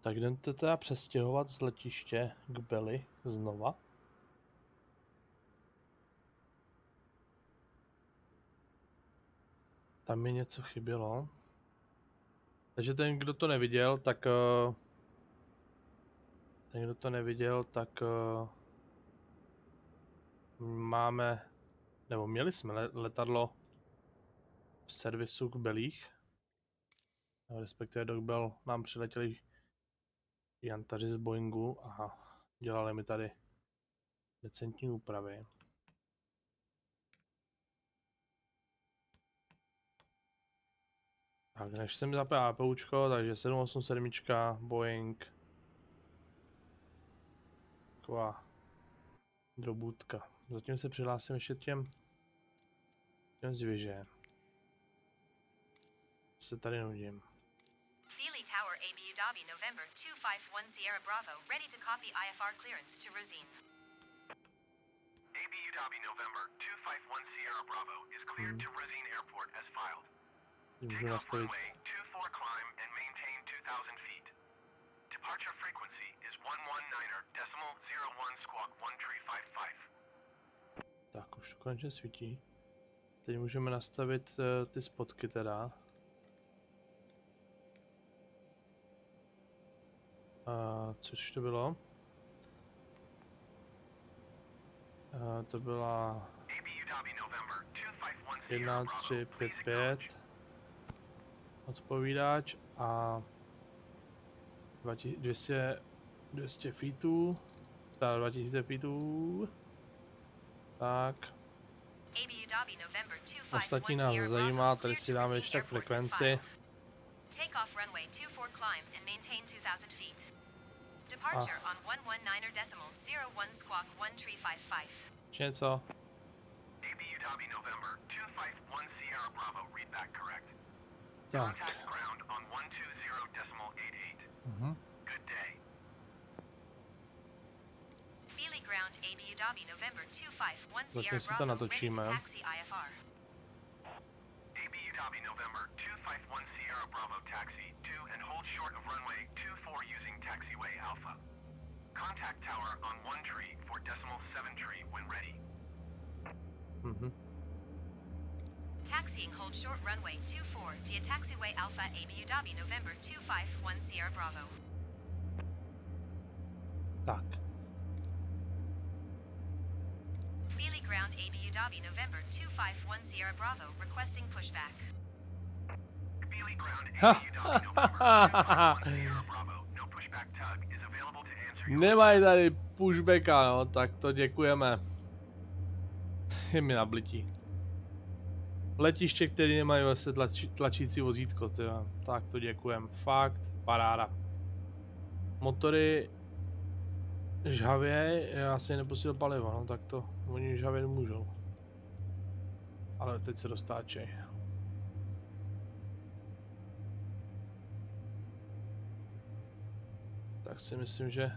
Tak jdem to teda přestěhovat z letiště k Belly znova. Tam mi něco chybělo. Takže ten, kdo to neviděl, tak... máme... Nebo měli jsme letadlo v servisu k Belích. Respektive do Bell nám přiletěli jantaři z Boeingu a dělali mi tady decentní úpravy. Tak než jsem zapil APUčko, takže 787, Boeing. Taková drobůdka. Zatím se přihlásím ještě těm zvěže. Se tady nudím. Feely Tower Abu Dhabi November 251 Sierra Bravo ready to copy IFR clearance to Rosine. Abu Dhabi November 251 Sierra Bravo is cleared to Rosine Airport as filed. Take off runway 24 climb and maintain 2,000 feet. Departure frequency is 119.01 squawk 1355. Tak, už to konečně svítí. Teď můžeme nastavit ty spotky teda. Což to bylo? To byla 1355 odpovídač a 200 feetů, tak 2000 feetů, tak. Ostatní nás zajímá, tady si dáme ještě tak frekvenci. Takeoff runway 24 climb and maintain 2,000 feet. Departure on 119.01 squawk 1355. Něco? Abu Dhabi November 251 Sierra Bravo, read back correct. Tak. Contact ground on 120.88. Good day. Feely ground Abu Dhabi November 251 Zatím Sierra si to Bravo ready to natočíme. taxi IFR. Abu Dhabi November 251 Sierra Bravo taxi to and hold short of runway 24 using taxiway Alpha. Contact tower on 1 tree for decimal 7 tree when ready. Taxiing hold short runway 24 via taxiway Alpha Abu Dhabi November 251 Sierra Bravo. Tak. Feely ground Abu Dhabi November 251 Sierra Bravo requesting pushback. Feely ground Abu Dhabi November 251 Sierra Bravo. No pushback tug is available to answer your... Nemají tady pushbacka, no, tak to děkujeme. Je mi nablití. Letiště, které nemají vlastně tlačící vozítko, tyjo. Tak to děkujem. Fakt, paráda. Motory žhavě, já si nepustil palivo, no tak to oni žhavě nemůžou. Ale teď se dostáčej. Tak si myslím, že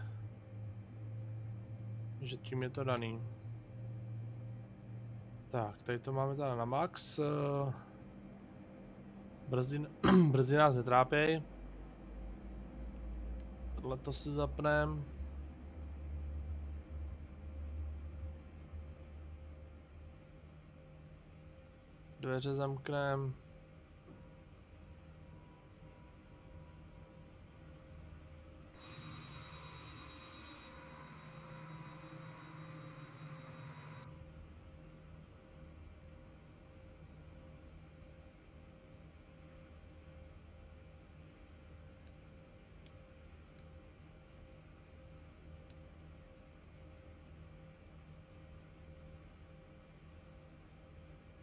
tím je to daný. Tak, tady to máme teda na max. Brzdy nás netrápěj. Tohle to si zapnem. Dveře zamknem.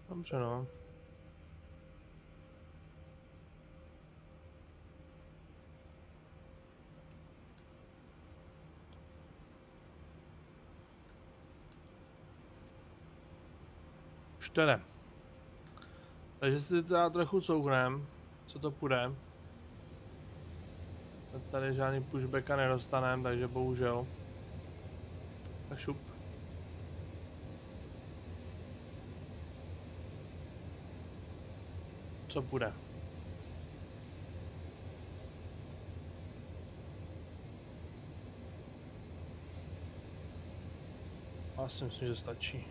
Dobře no. Už to jde. Takže si teda trochu couknem, co to půjde. Tady žádný pushbacka nedostanem, takže bohužel. Tak šup. Co půjde? Já si myslím, že stačí.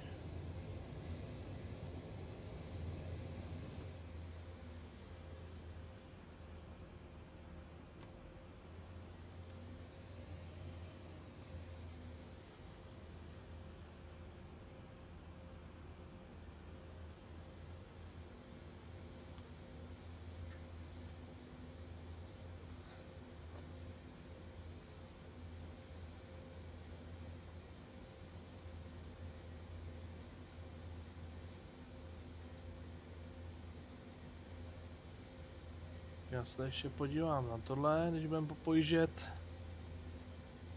Já se ještě podívám na tohle, když budeme popojíždět.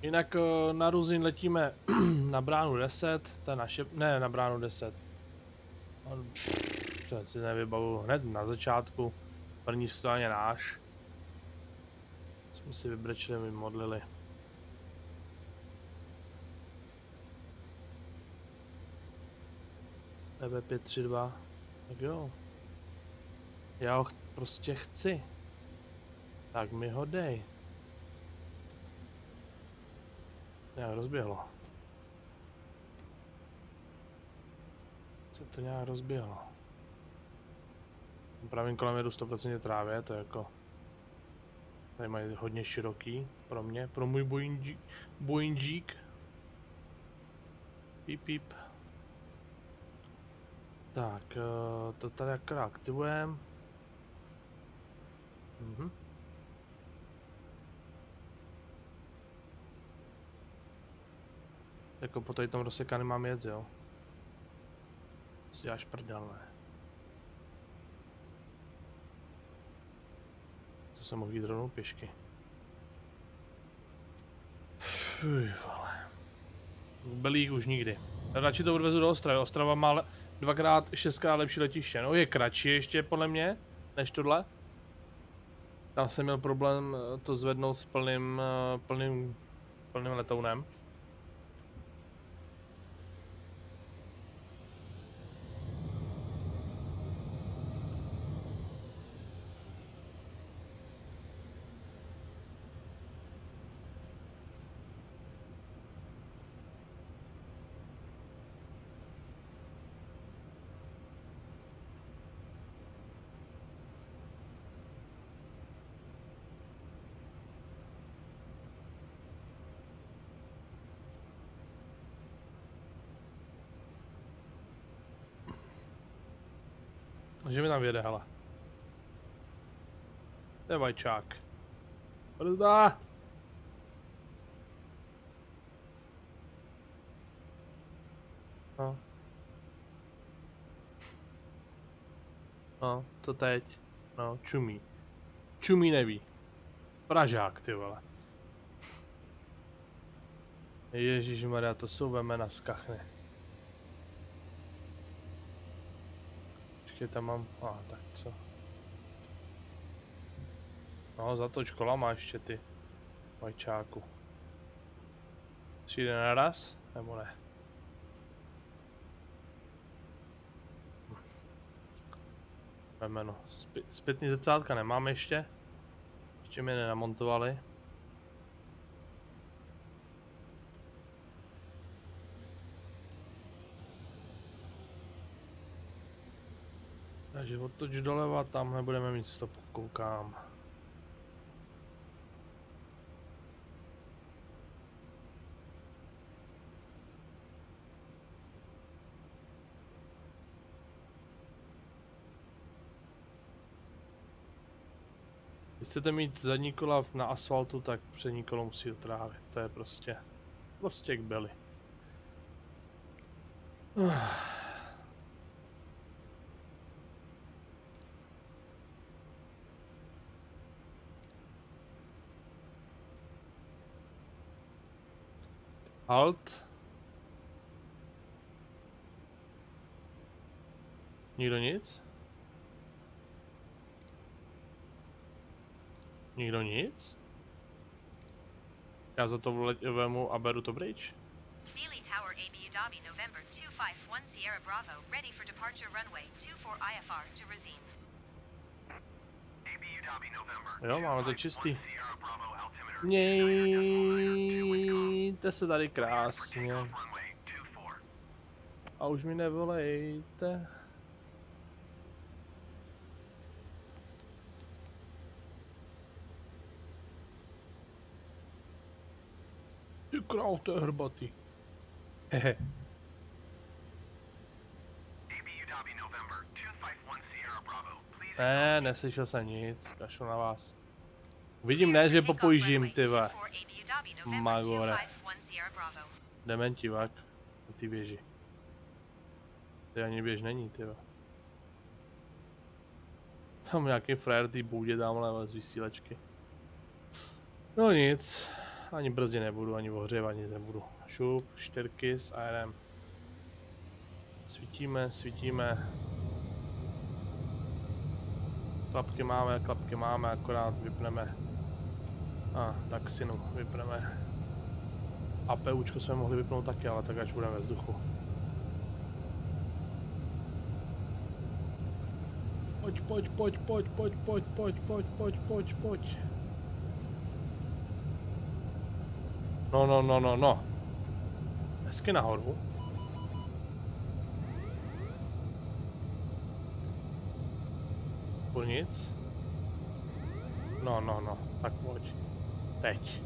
Jinak na Ruzín letíme na bránu 10, to je naše, ne na bránu 10. To si nevybavu hned na začátku, první straně náš. Jsme si vybrečili, modlili. EB532, tak jo. Já ho prostě chci. Tak mi ho dej. Nějak rozběhlo. Se to nějak rozběhlo. Pravým kolem jedu 100% trávě, to je jako... Tady mají hodně široký pro mě, pro můj Boeingík. Píp, píp. Tak, to tady akorát aktivujeme. Jako po tady tom rozsekání mám jet, jo. Si děláš prdel, ne. To jsem mohl jít rovnou pěšky. Fuj, vole. Belík už nikdy. Radši to odvezu do Ostravy. Ostrava má 2x, 6x lepší letiště. No je kratší ještě podle mě, než tohle. Tam jsem měl problém to zvednout s plným letounem. Že mi tam vyjede, hele. To je vajčák. Brzda! No. No, co teď? No, čumí. Čumí neví. Pražák, ty vole. Ježišmarja, to jsou vemena z kachny. Počkej, tam mám... tak co? No, zatoč kolama ještě ty. Vajčáku. Přijde naraz? Nebo ne? Vemeno. Zpětný zrcátka nemám ještě. Ještě mi nenamontovali. Takže odtoč doleva, tam nebudeme mít stopku, koukám. Když chcete mít zadní kola na asfaltu, tak přední kolo musí do trávy. To je prostě k beli. Halt. Nikdo nic? Nikdo nic? Já za to vemu a beru to bridge. Beely Tower ABU Dhabi November 251 Sierra Bravo ready for departure runway 24 IFR to Razine. ABU Dhabi November. Jo, máme to čistý. Mějte se tady krásně. A už mi nevolejte. Ty král, to je hrbatý. Hehe. ABU Dobby November 251 Sierra Bravo. Please Ne, neslyšel jsem nic, kašlu na vás. Vidím, ne, že popoužím, ty vole. Magore. Dementivák. Na ty běži. Ty ani běž není, ty vole. Tam nějaký frajer tý bůdě dámhle z vysílačky. No nic. Ani brzdě nebudu, ani ohřevat nic nebudu. Šup, 4 s ARM. Svítíme, svítíme. Klapky máme, akorát vypneme. Taxinu vypneme. APUčko jsme mohli vypnout taky, ale tak až budeme ve vzduchu. Pojď. No. Hezky nahoru. Půl nic. No, tak pojď. Teď.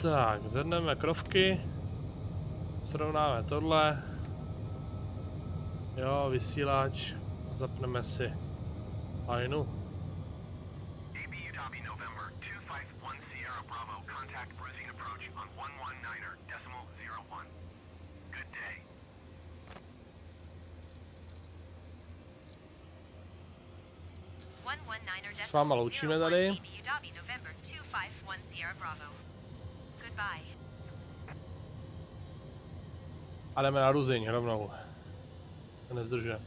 Tak, zvedneme krovky. Srovnáme tohle. Jo, vysílač. Zapneme si lajnu. ABU Dobby November 251 Sierra Bravo. Contact Bruising approach on 119.01. Good day. S váma loučíme tady. A jdeme na Ruzyň rovnou. To nezdržuje.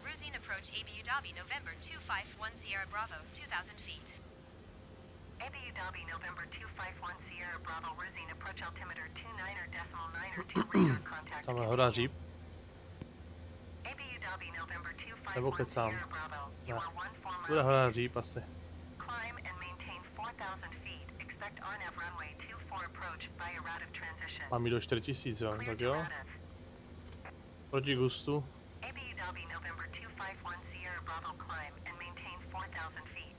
Ruzyň approach ABU Dobby November 251 Sierra Bravo, 2,000 feet. ABU Dobby November 251 Sierra Bravo Ruzyň approach altimeter 29.902 radar contact. Tamhle hoda říp. ABU Dobby November 251 Nebo kecám. Sierra Bravo. You Ne. are 14 Bude miles. hoda říp asi. Climb and maintain 4,000 feet. Expect RNAV runway 24 approach via route of transition. Mám jít do 4000, jo, Clear tak to jo. route of. Proti gustu. ABU Dobby November 251 Sierra Bravo climb and maintain 4,000 feet.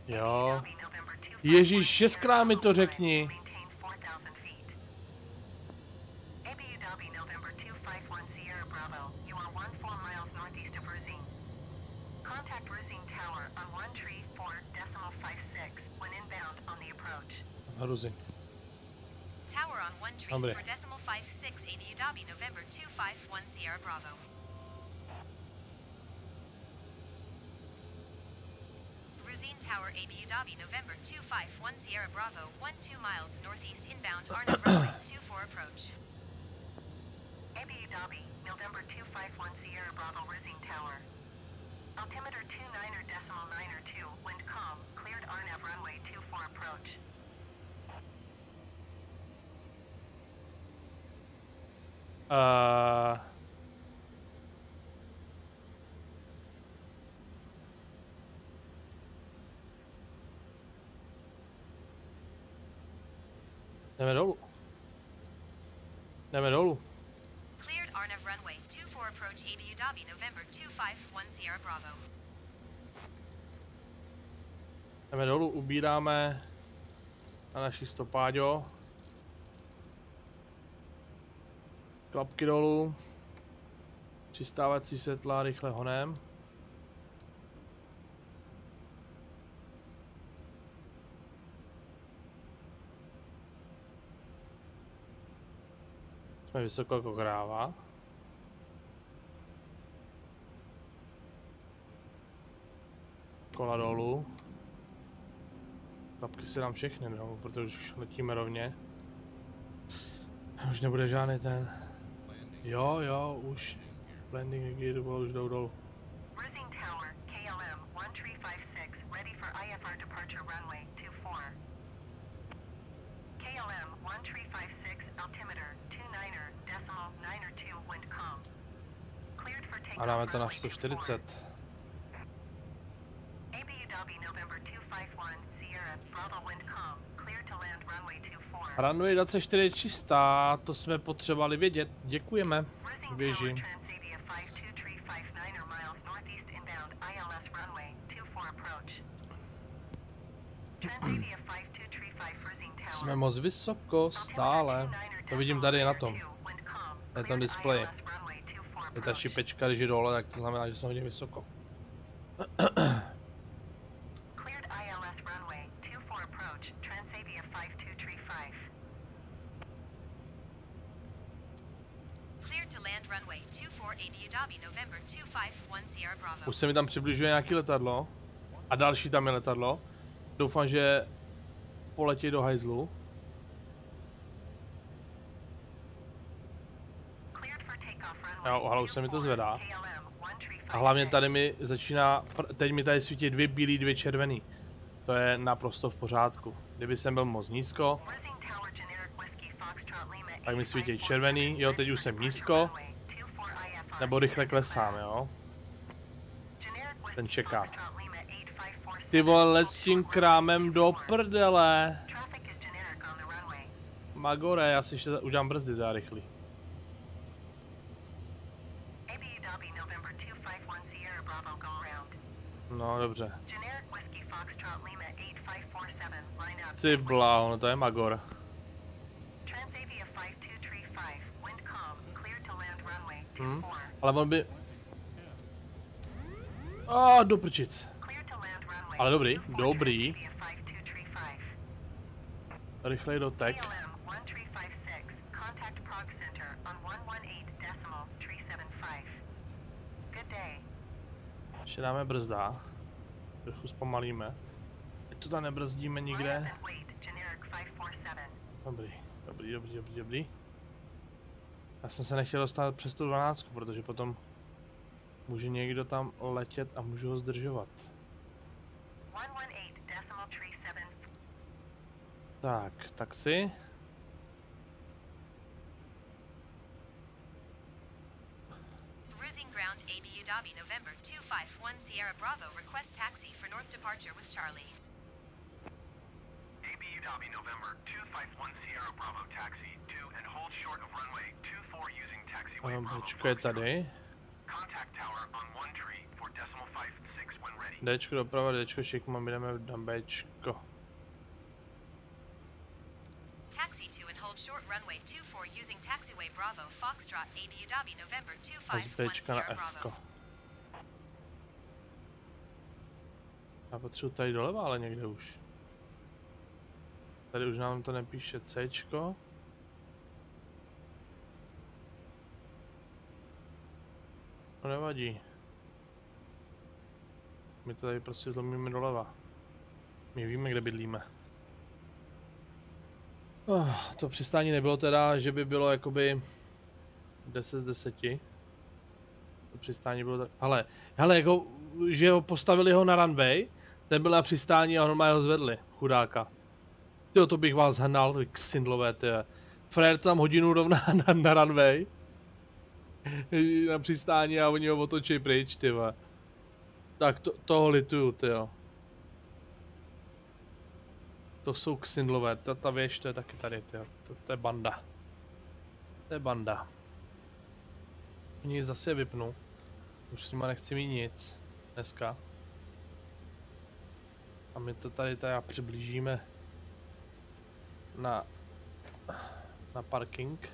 Jo. Dobby November 251 Ježíš, Sierra 6krát mi Bravo to climb řekni. and maintain 4,000 feet. ABU Dobby November 251 Sierra Bravo. You are 14 miles northeast of Ruzyň. Contact Ruzyň Tower on 134.56 when inbound on the approach. Ruzyň. Tower on 1 tree Dobre. for decimal 56 ABU Dobby November 251 Sierra Bravo. Ruzyň Tower ABU Dobby November 251 Sierra Bravo 12 miles northeast inbound RNAV runway 24 approach. ABU Dobby November 251 Sierra Bravo Ruzyň Tower. Altimeter 29.902 wind calm cleared RNAV runway 24 approach. Jdeme dolů. Jdeme dolů. Cleared RNAV runway 24 approach ABU Dobby November 251 Sierra Bravo. Jdeme dolů, ubíráme na naši stopáďo. Klapky dolů. Přistávací světla rychle honem. Jsme vysoko jako kráva. Kola dolů. Klapky si dám všechny dolů, protože už letíme rovně. Už nebude žádný ten. Jo, už. Landing gear už jdou dolů. Ruzyň Tower, KLM 1356, ready for IFR departure runway 24. KLM 1356, altimeter 29.902 wind calm. Cleared for takeoff. A dáme to na 140. ABU Dobby November 251 Sierra Bravo wind calm. Clear to land runway 24. Runway 24 je čistá, to jsme potřebovali vědět. Děkujeme. Rising Běží. Tower Transavia 52359 miles northeast inbound ILS runway 24 approach. Transavia 5235 Rising Tower. Jsme moc vysoko, stále. To vidím tady na tom. Na tom displeji. Je ta šipečka, když je dole, tak to znamená, že jsem hodně vysoko. Cleared ILS runway 24 approach. Transavia 5235. Cleared to land runway 24 ABU Dobby November 251 Sierra Bravo. Už se mi tam přibližuje nějaký letadlo. A další tam je letadlo. Doufám, že poletí do hajzlu. Jo, ale už se mi to zvedá. A hlavně tady mi začíná, teď mi tady svítí 2 bílý, 2 červený. To je naprosto v pořádku. Kdyby jsem byl moc nízko, tak mi svítí červený, jo, teď už jsem nízko. Nebo rychle klesám, jo. Ten čeká. Ty vole, let s tím krámem do prdele. Magore, já si ještě udělám brzdy za rychlý. No, dobře. Ty bláho, no to je Magor. Ale on by... do prčic. Ale dobrý, dobrý. Rychlej dotek. Ještě dáme brzda. Trochu zpomalíme. Ať to tam nebrzdíme nikde. Dobrý, dobrý, dobrý, dobrý, dobrý. Já jsem se nechtěl dostat přes tu 12, protože potom může někdo tam letět a můžu ho zdržovat. Tak, taxi. Cruising ground ABU Dobby November 251 Sierra Bravo. Request taxi for north departure with Charlie. ABU Dobby November 251 Sierra Bravo taxi to and hold short of runway 24 using taxiway Bravo. Bčko je tady. Contact tower on 1 tree for decimal 56 when ready. Dčko doprava, Dčko šikmo, my jdeme na Bčko. Taxi to and hold short runway 24 using taxiway Bravo Foxtrot ABU Dobby November A z 251 Bčka na Sierra Fko. Bravo. Já potřebuji tady doleva, ale někde už. Tady už nám to nepíše Cčko. No nevadí. My to tady prostě zlomíme doleva. My víme, kde bydlíme. To přistání nebylo teda, že by bylo jakoby 10 z 10. To přistání bylo tak... Hele, jako, že ho postavili ho na runway, ten byl na přistání a normálně ho zvedli, chudáka. Tyjo, to bych vás hnal, ty ksindlové, ty. Frér to tam hodinu rovná na runway. Na přistání a oni ho otočí pryč, ty. Tak toho lituju, tyjo. To jsou ksindlové, ta věž, to je taky tady, tyjo. To je banda. To je banda. Oni zase vypnu. Už s nima nechci mít nic. Dneska. A my to tady přiblížíme na parking.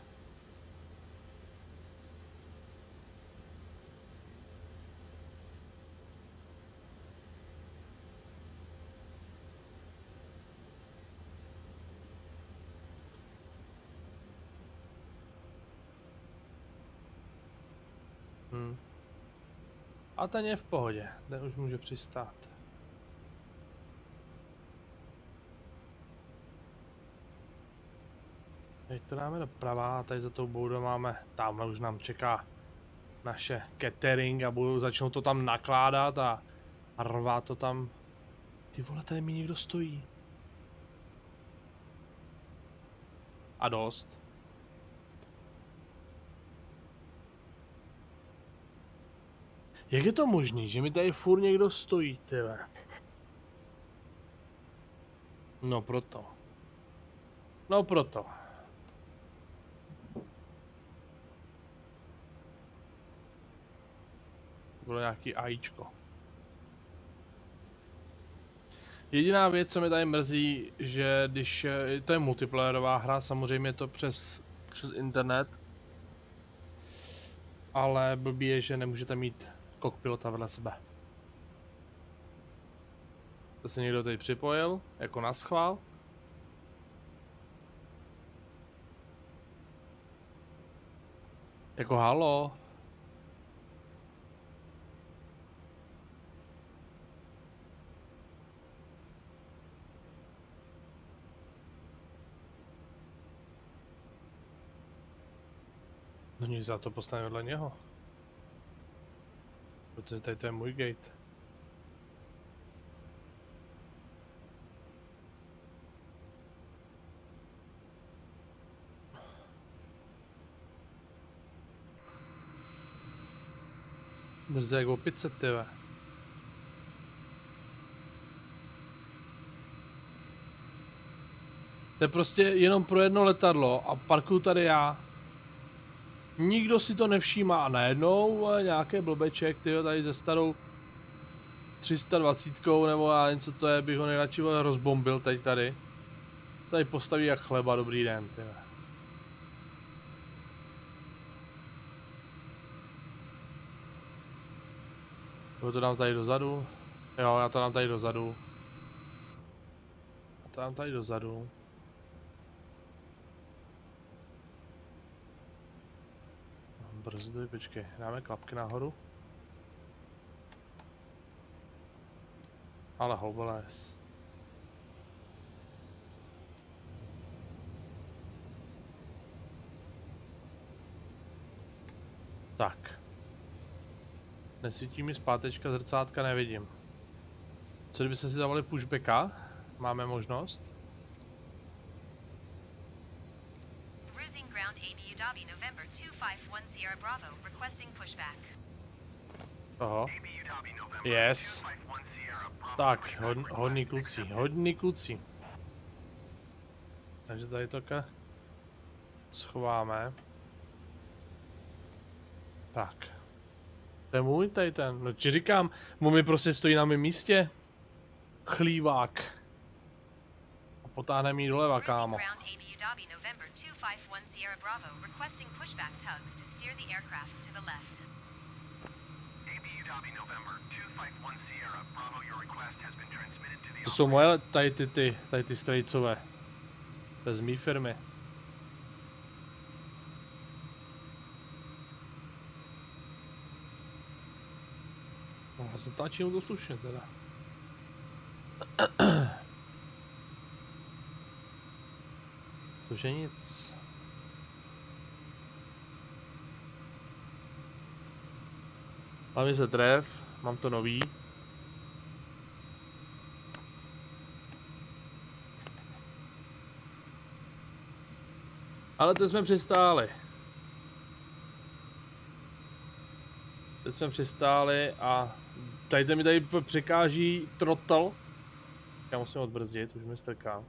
A ten je v pohodě, ten už může přistát. Teď to dáme doprava a tady za tou boudou máme, tamhle už nám čeká naše catering a začnou to tam nakládat a rvát to tam. Ty vole, tady mi někdo stojí. A dost. Jak je to možný, že mi tady furt někdo stojí, tyhle? No proto. No proto. Bylo nějaký AIčko. Jediná věc, co mi tady mrzí, že když to je multiplayerová hra, samozřejmě to přes internet, ale blbý je, že nemůžete mít kokpilota vedle sebe. To se někdo teď připojil, jako na schvál. Jako halo. No nic, za to postavím vedle něho. Protože tady to je můj gate. Drze jak opice, tyve. To je prostě jenom pro jedno letadlo a parkuju tady já. Nikdo si to nevšímá a najednou nějaký blbeček, tyjo, tady ze starou 320 nebo já nevím co to je, bych ho nejradši rozbombil teď tady. Tady postaví jak chleba, dobrý den, tyjo. Jo, to dám tady dozadu. Jo, já to dám tady dozadu. Já to dám tady dozadu. Brzdy, počkej, dáme klapky nahoru. Ale houbales. Tak. Nesvítí mi zpátečka, zrcátka nevidím. Co kdyby se si zavali pushbacka? Máme možnost. Cruising ground ABU Dhabi, November 251 Sierra Bravo, requesting pushback. Oho. Yes. Tak, hodný kluci, hodný kluci. Takže tady to schováme. Tak. To je můj tady ten, no ti říkám, mi prostě stojí na mém místě. Chlívák. A potáhneme jí doleva, kámo. To jsou moje tady ty strejcové. To je z mý firmy. No, zatáčím to slušně teda. Tože nic. Hlavně se tref, mám to nový. Ale teď jsme přistáli. Teď jsme přistáli a tady mi tady překáží throttle. Já musím odbrzdit, už mi strká.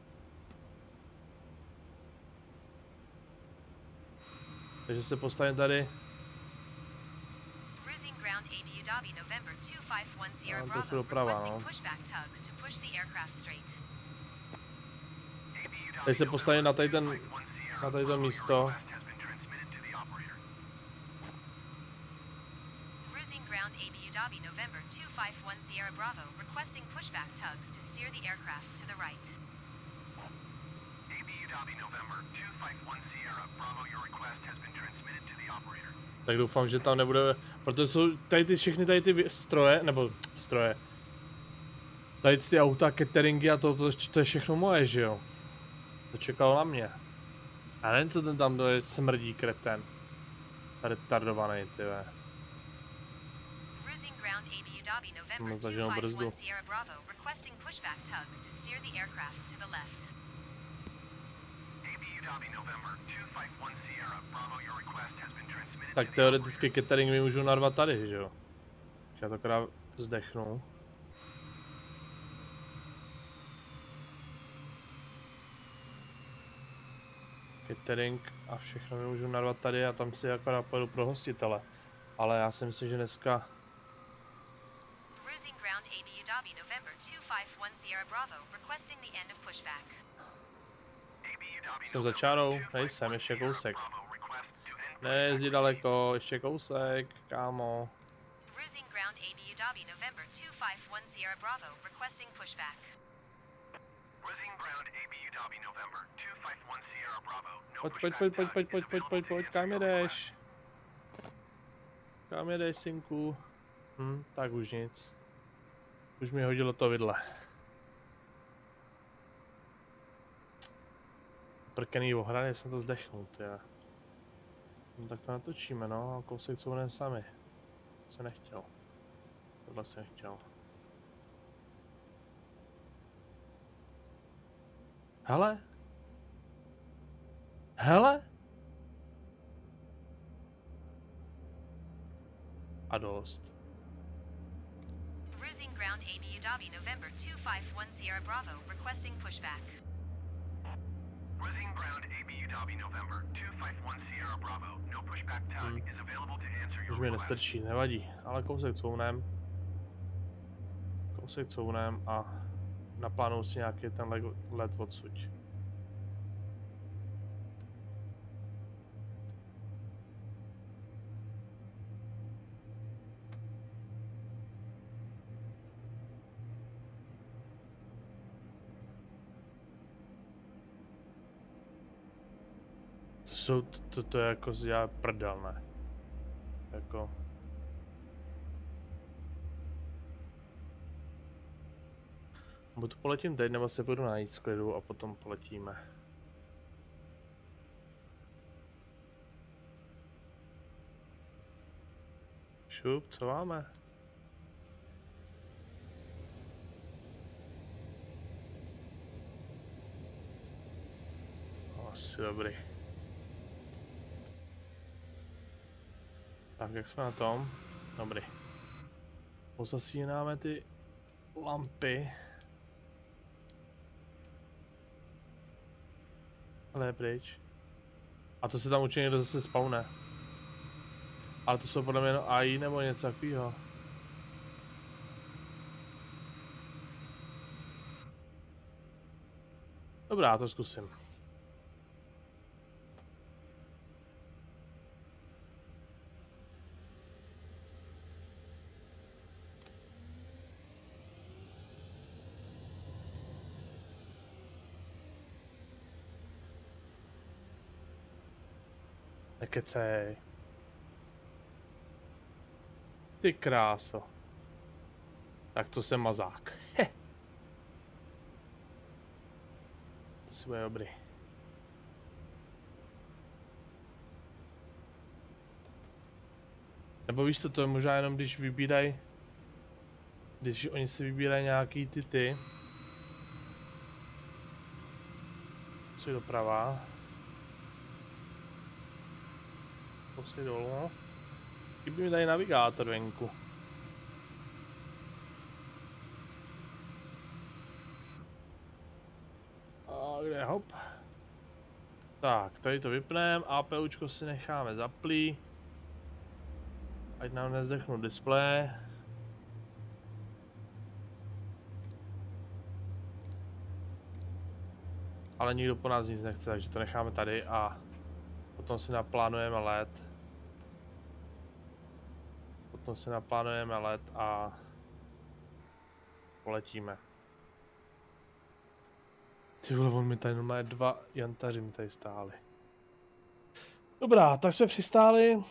Takže se postavím tady. Mám trochu doprava, no. Tady se postavím na tady to místo. Tak doufám, že tam nebude, protože jsou tady všechny ty stroje, tady ty auta, cateringy a to je všechno moje, že jo. To čekalo na mě. Já nevím, co ten tam je smrdí kreten. Retardovaný, tyve. No, zaženou brzdu. Tak teoreticky catering mi můžu narvat tady, že jo. Já to akorát zdechnu. Catering a všechno mi můžu narvat tady a tam si akorát pojedu pro hostitele. Ale já si myslím, že dneska... Cruising ground ABU Dhabi November 251 Sierra Bravo requesting the end of pushback. Jsem za čárou, nejsem, ještě kousek. Nejezdí daleko, ještě kousek, kámo. Cruising ground ABU Dhabi November 251 Sierra Bravo requesting pushback. Pojď, kam jedeš? Kam jedeš, synku? Tak už nic. Už mi hodilo to vidle. Prkený ohrany, jsem to zdechnul, tyja. No tak to natočíme, no, a kousek co budeme sami. To jsem nechtěl. Tohle jsem chtěl. Hele? Hele? A dost. Cruising ground ABU Dhabi November 251 Sierra Bravo requesting pushback. Cruising ground ABU Dhabi November 251 Sierra Bravo. No pushback tag is available to answer your Už mi request. nestrčí, nevadí, ale kousek counem. Kousek counem a naplánuju si nějaký ten let odsuť. To je jako já prdel, ne? Jako... Buď poletím teď, nebo se půjdu najít z klidu a potom poletíme. Šup, co máme? Asi dobrý. Tak, jak jsme na tom? Dobrý. Pozasínáme ty lampy. Ale je pryč. A to se tam určitě někdo zase spawne. Ale to jsou podle mě jenom AI nebo něco takového. Dobrá, to zkusím. Nekecej. Ty kráso. Tak to jsem mazák. He. To bude dobrý. Nebo víš co, to je možná jenom když vybírají. Když oni si vybírají nějaký ty. Co je doprava? Poslední dolů. Chybí mi tady navigátor venku. A kde hop? Tak, tady to vypneme, APUčko si necháme zaplý. Ať nám nezdechnu displeje. Ale nikdo po nás nic nechce, takže to necháme tady a potom si naplánujeme let. Potom si naplánujeme let a poletíme. Ty vole, on mi tady normálně dva jantaři mi tady stáli. Dobrá, tak jsme přistáli.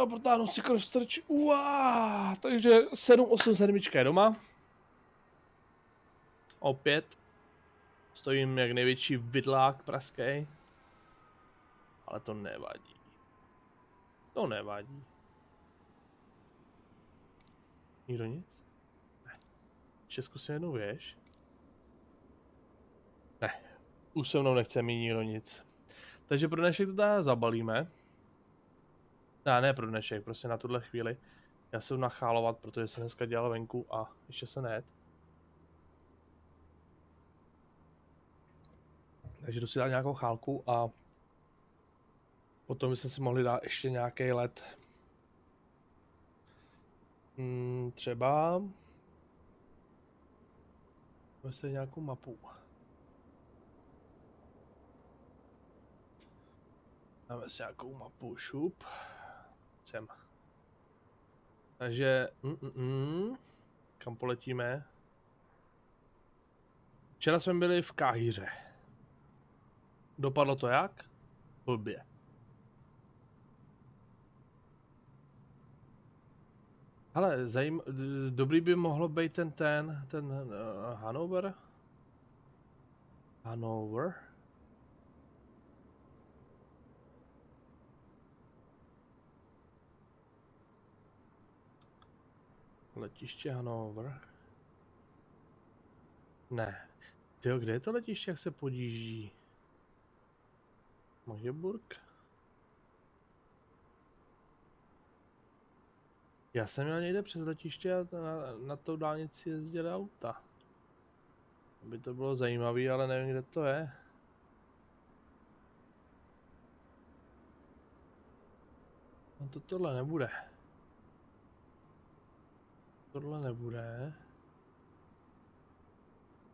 Protáhnu si crosstrč. Takže 787 je doma. Opět. Stojím jak největší vidlák pražský. Ale to nevadí. To nevadí. Nikdo nic? Ne. Ještě zkusím jednou věž. Ne. Už se mnou nechce mít nikdo nic. Takže pro dnešek to tady zabalíme. Ne pro dnešek, prostě na tuhle chvíli. Já se jdu nachálovat, protože jsem dneska dělal venku a ještě se nejet. Takže jdu si dát nějakou chálku a potom bychom si mohli dát ještě nějaký let. Třeba... Máme si nějakou mapu. Máme si nějakou mapu, šup. Sem. Takže... Kam poletíme? Včera jsme byli v Káhiře. Dopadlo to jak? Blbě. Hele, dobrý by mohlo být ten Hanover? Hanover? Letiště Hanover? Ne. Tyjo, kde je to letiště, jak se podjíždí? Magdeburg? Já jsem měl někde přes letiště a na tou dálnici jezdili auta. Aby to bylo zajímavé, ale nevím, kde to je. No to tohle nebude. Tohle nebude.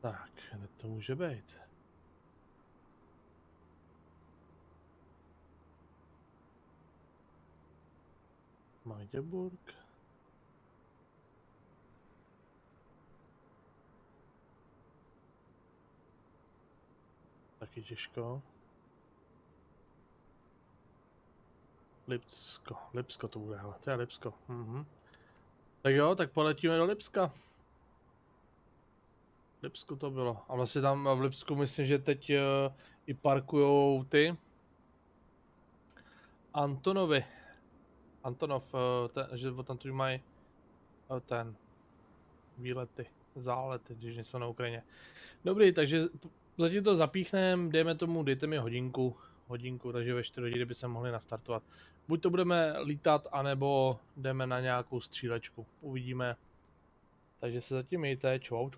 Tak, kde to může být? Magdeburg. Taky těžko. Lipsko to bude, hele, to je Lipsko. Tak jo, tak poletíme do Lipska. V Lipsku to bylo. A vlastně tam v Lipsku myslím, že teď i parkujou ty Antonov, že tam tu mají ten výlety, zálety, když jsou na Ukrajině. Dobrý, takže zatím to zapíchneme, dejte mi hodinku, takže ve 4 hodiny by se mohli nastartovat. Buď to budeme lítat, anebo jdeme na nějakou střílečku, uvidíme. Takže se zatím mějte, čau.